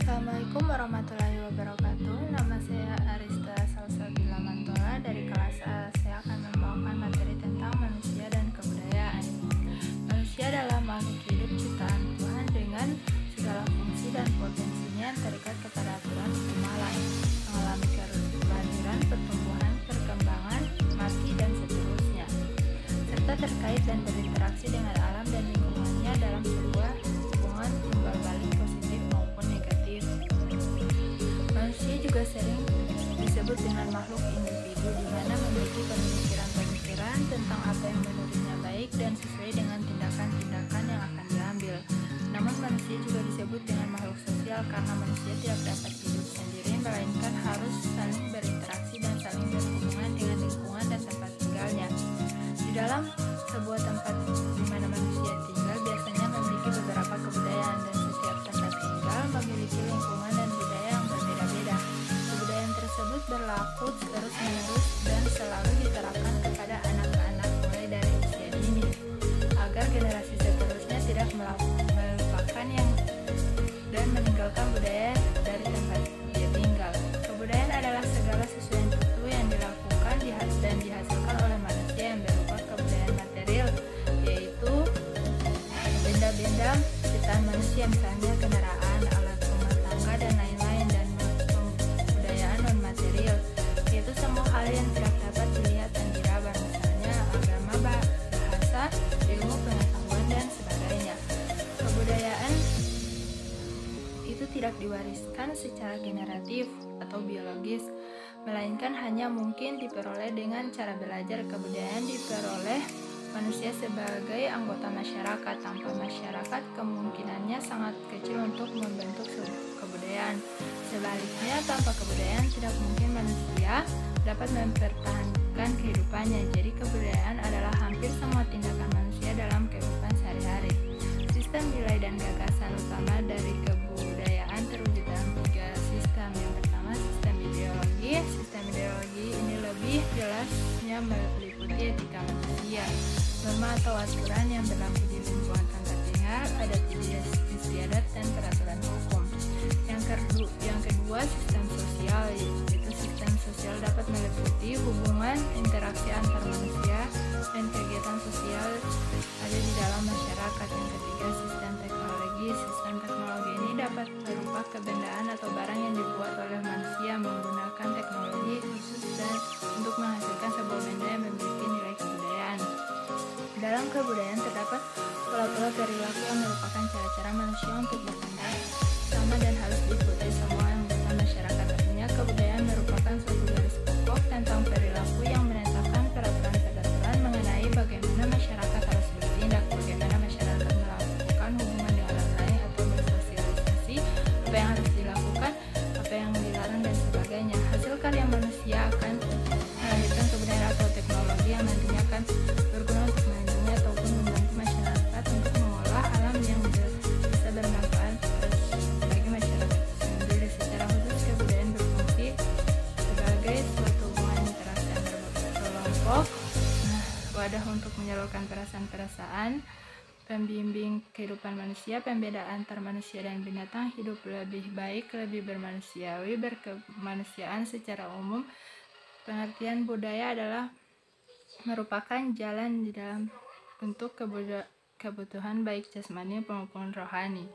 Assalamualaikum warahmatullahi wabarakatuh. Nama saya Arista Salsabila Mantola dari kelas A. Saya akan membawakan materi tentang manusia dan kebudayaan. Manusia adalah makhluk hidup ciptaan Tuhan dengan segala fungsi dan potensinya yang terikat kepada aturan hukum alam, mengalami kelahiran, pertumbuhan, perkembangan, mati, dan seterusnya, serta terkait dan berinteraksi dengan alam dan lingkungannya dalam sebuah hubungan timbal balik positif maupun negatif. Manusia juga sering disebut dengan makhluk individu, di mana memiliki pemikiran-pemikiran tentang apa yang menurutnya baik dan sesuai dengan tindakan-tindakan yang akan diambil. Namun manusia juga disebut dengan makhluk sosial karena manusia tidak dapat hidup sendiri, melainkan harus saling berinteraksi dan saling berhubungan dengan lingkungan dan tempat tinggalnya. Di dalam sebuah tempat di mana manusia tinggal biasanya memiliki beberapa kebudayaan, dan setiap tempat tinggal memiliki lingkungan dan budaya yang berbeda-beda. Kebudayaan tersebut berlaku terus-menerus dan selalu diterapkan kepada anak-anak mulai dari usia dini, agar generasi seterusnya tidak melupakan yang dan meninggalkan budaya dari tempat dia tinggal. Kebudayaan adalah segala sesuatu yang dilakukan dan dihasilkan oleh manusia yang berupa kebudayaan material, yaitu benda-benda ciptaan manusia, misalnya kendaraan, alat rumah tangga, dan lain-lain, dan kebudayaan non-material, yaitu semua hal yang tidak dapat dilihat dan diraba, misalnya agama, bahasa, ilmu, pengetahuan, dan sebagainya. Kebudayaan itu tidak diwariskan secara generatif atau biologis, melainkan hanya mungkin diperoleh dengan cara belajar. Kebudayaan diperoleh manusia sebagai anggota masyarakat. Tanpa masyarakat, kemungkinannya sangat kecil untuk membentuk kebudayaan. Sebaliknya, tanpa kebudayaan tidak mungkin manusia dapat mempertahankan kehidupannya. Jadi kebudayaan adalah hampir semua tindakan manusia dalam kehidupan sehari-hari. Sistem nilai dan gagasan utama dari kebudayaan terwujud dalam 3 sistem. Yang pertama, sistem ideologi. Sistem ideologi ini lebih jelasnya meliputi etika manusia, norma atau aturan yang berlaku di lingkungan tempat tinggal, adat istiadat, dan peraturan hukum. Yang kedua, sistem sosial, yaitu sistem sosial dapat meliputi hubungan interaksi antar manusia dan kegiatan sosial ada di dalam masyarakat. Yang ketiga, sistem teknologi. Sistem teknologi ini dapat berupa kebendaan atau barang yang dibuat oleh manusia menggunakan teknologi khusus dan untuk menghasilkan sebuah benda yang memiliki nilai kebudayaan. Dalam kebudayaan terdapat pola-pola perilaku yang merupakan cara-cara manusia untuk bertindak sama dan harus diikuti semua anggota masyarakat. Artinya, kebudayaan merupakan suatu garis pokok tentang perilaku yang menetapkan peraturan-peraturan mengenai bagaimana masyarakat harus bertindak, bagaimana masyarakat melakukan hubungan dengan orang lain atau bersosialisasi, apa yang harus dilakukan, apa yang dilarang, dan sebagainya. Hasil karya manusia akan melahirkan kebudayaan atau teknologi yang nantinya akan berguna untuk melindungi ataupun membantu masyarakat untuk mengolah alam yang bisa bermanfaat bagi masyarakat sendiri. Secara khusus, kebudayaan berfungsi sebagai suatu hubungan interaksi antar kelompok, wadah untuk menyalurkan perasaan-perasaan, pembimbing kehidupan manusia, pembeda antar manusia dan binatang, hidup lebih baik, lebih bermanusiawi, berkemanusiaan secara umum. Pengertian budaya adalah merupakan jalan di dalam untuk kebutuhan baik jasmani maupun rohani.